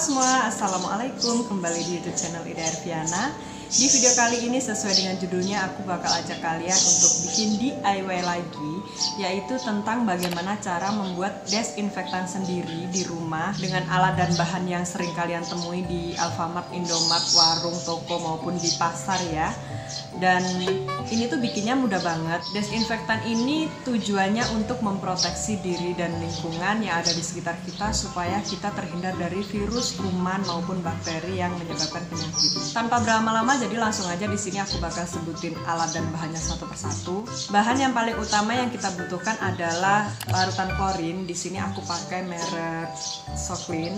Semua, assalamualaikum, kembali di YouTube channel Ida Erviana. Di video kali ini sesuai dengan judulnya, aku bakal ajak kalian untuk bikin DIY lagi, yaitu tentang bagaimana cara membuat desinfektan sendiri di rumah dengan alat dan bahan yang sering kalian temui di Alfamart, Indomart, warung, toko maupun di pasar ya. Dan ini tuh bikinnya mudah banget. Desinfektan ini tujuannya untuk memproteksi diri dan lingkungan yang ada di sekitar kita supaya kita terhindar dari virus, kuman maupun bakteri yang menyebabkan penyakit. Tanpa berlama-lama, jadi langsung aja di sini aku bakal sebutin alat dan bahannya satu persatu. Bahan yang paling utama yang kita butuhkan adalah larutan klorin. Di sini aku pakai merek Soclean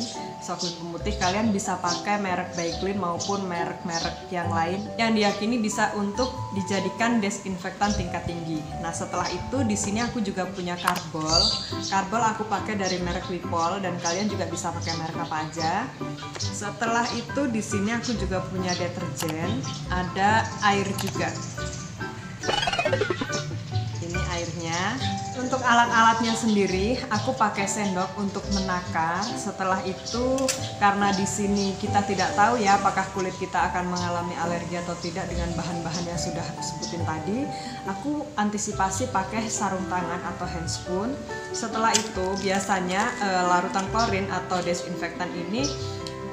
pemutih. Kalian bisa pakai merek Bayclean maupun merek-merek yang lain yang diyakini bisa untuk dijadikan desinfektan tingkat tinggi. Nah, setelah itu di sini aku juga punya karbol. Karbol aku pakai dari merek Wipol dan kalian juga bisa pakai merek apa aja. Setelah itu di sini aku juga punya deterjen, ada air juga. Ini airnya. Untuk alat-alatnya sendiri, aku pakai sendok untuk menakar. Setelah itu, karena di sini kita tidak tahu ya apakah kulit kita akan mengalami alergi atau tidak dengan bahan-bahan yang sudah aku sebutin tadi, aku antisipasi pakai sarung tangan atau handscoon. Setelah itu, biasanya larutan klorin atau desinfektan ini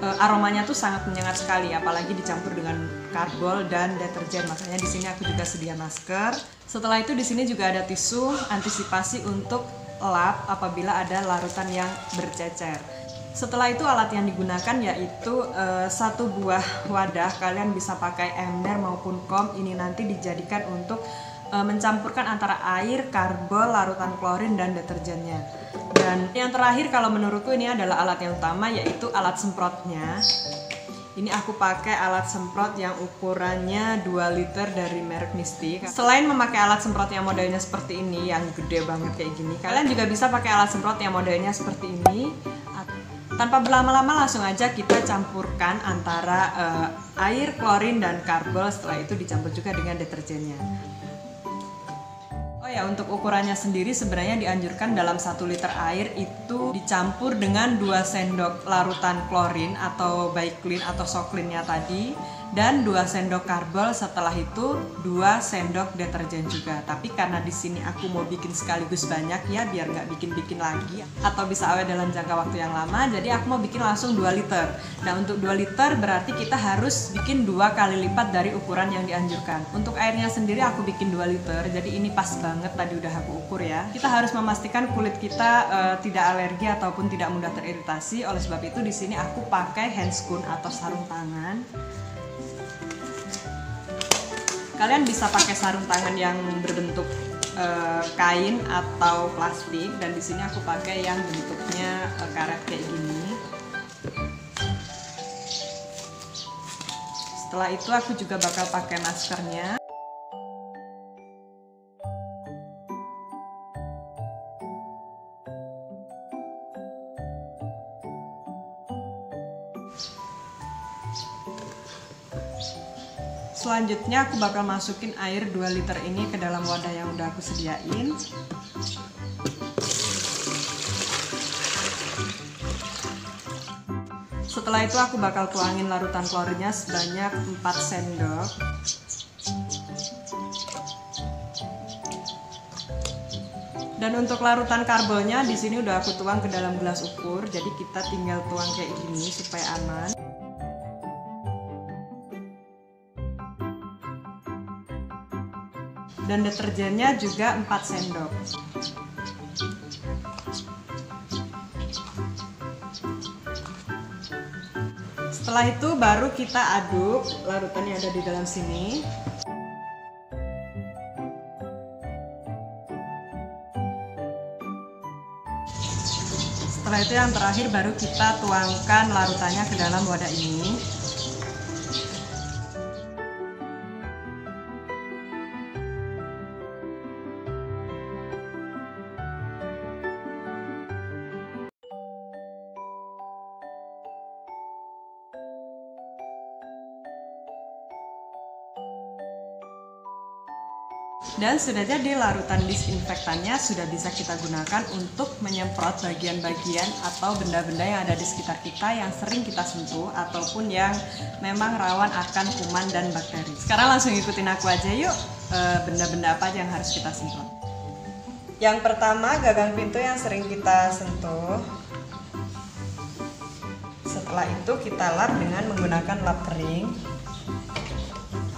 aromanya tuh sangat menyengat sekali, apalagi dicampur dengan karbol dan deterjen. Makanya di sini aku juga sedia masker. Setelah itu di sini juga ada tisu antisipasi untuk lap apabila ada larutan yang bercecer. Setelah itu alat yang digunakan yaitu satu buah wadah. Kalian bisa pakai ember maupun kom. Ini nanti dijadikan untuk mencampurkan antara air, karbol, larutan klorin dan deterjennya. Dan yang terakhir kalau menurutku ini adalah alat yang utama, yaitu alat semprotnya. Ini aku pakai alat semprot yang ukurannya 2 liter dari merek Misty. Selain memakai alat semprot yang modelnya seperti ini, yang gede banget kayak gini, kalian juga bisa pakai alat semprot yang modelnya seperti ini. Tanpa berlama-lama langsung aja kita campurkan antara air, klorin, dan karbol. Setelah itu dicampur juga dengan deterjennya. Oh ya, untuk ukurannya sendiri sebenarnya dianjurkan dalam 1 liter air itu dicampur dengan 2 sendok larutan klorin atau Bayclean atau Soclean-nya tadi, dan 2 sendok karbol. Setelah itu 2 sendok deterjen juga. Tapi karena di sini aku mau bikin sekaligus banyak ya, biar nggak bikin-bikin lagi atau bisa awet dalam jangka waktu yang lama, jadi aku mau bikin langsung 2 liter. Nah, untuk 2 liter berarti kita harus bikin 2 kali lipat dari ukuran yang dianjurkan. Untuk airnya sendiri aku bikin 2 liter, jadi ini pas banget, tadi udah aku ukur ya. Kita harus memastikan kulit kita tidak alergi ataupun tidak mudah teriritasi. Oleh sebab itu di sini aku pakai handscoon atau sarung tangan. Kalian bisa pakai sarung tangan yang berbentuk kain atau plastik, dan di sini aku pakai yang bentuknya karet kayak gini. Setelah itu aku juga bakal pakai maskernya. Selanjutnya aku bakal masukin air 2 liter ini ke dalam wadah yang udah aku sediain. Setelah itu aku bakal tuangin larutan klorinnya sebanyak 4 sendok. Dan untuk larutan karbonnya di sini udah aku tuang ke dalam gelas ukur, jadi kita tinggal tuang kayak gini supaya aman. Dan deterjennya juga 4 sendok. Setelah itu baru kita aduk larutan yang ada di dalam sini. Setelah itu yang terakhir baru kita tuangkan larutannya ke dalam wadah ini. Dan sudah jadi larutan disinfektannya sudah bisa kita gunakan untuk menyemprot bagian-bagian atau benda-benda yang ada di sekitar kita yang sering kita sentuh ataupun yang memang rawan akan kuman dan bakteri. Sekarang langsung ikutin aku aja yuk, benda-benda apa aja yang harus kita semprot. Yang pertama, gagang pintu yang sering kita sentuh. Setelah itu kita lap dengan menggunakan lap kering.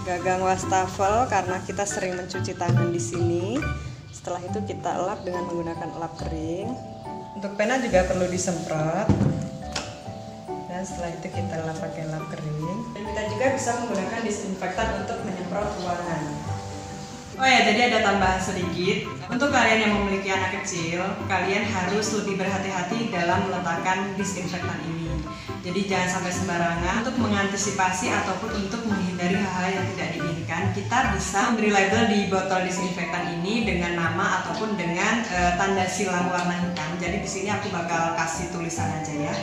Gagang wastafel karena kita sering mencuci tangan di sini. Setelah itu kita lap dengan menggunakan lap kering. Untuk pena juga perlu disemprot. Dan setelah itu kita lap pakai lap kering. Dan kita juga bisa menggunakan disinfektan untuk menyemprot ruangan. Oh ya, jadi ada tambahan sedikit. Untuk kalian yang memiliki anak kecil, kalian harus lebih berhati-hati dalam meletakkan disinfektan ini. Jadi jangan sampai sembarangan. Untuk mengantisipasi ataupun untuk menghindari hal-hal yang tidak diinginkan, kita bisa memberi label di botol disinfektan ini dengan nama ataupun dengan tanda silang warna hitam. Jadi di sini aku bakal kasih tulisan aja ya.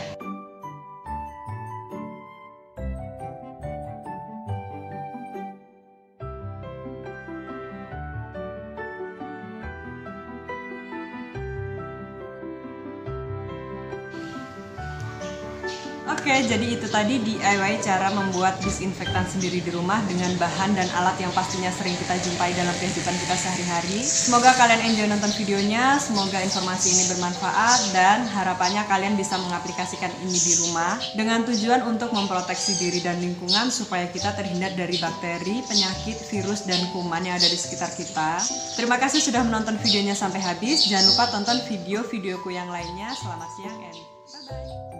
Oke, jadi itu tadi DIY cara membuat disinfektan sendiri di rumah dengan bahan dan alat yang pastinya sering kita jumpai dalam kehidupan kita sehari-hari. Semoga kalian enjoy nonton videonya, semoga informasi ini bermanfaat dan harapannya kalian bisa mengaplikasikan ini di rumah dengan tujuan untuk memproteksi diri dan lingkungan supaya kita terhindar dari bakteri, penyakit, virus, dan kuman yang ada di sekitar kita. Terima kasih sudah menonton videonya sampai habis. Jangan lupa tonton video-videoku yang lainnya. Selamat siang and bye-bye.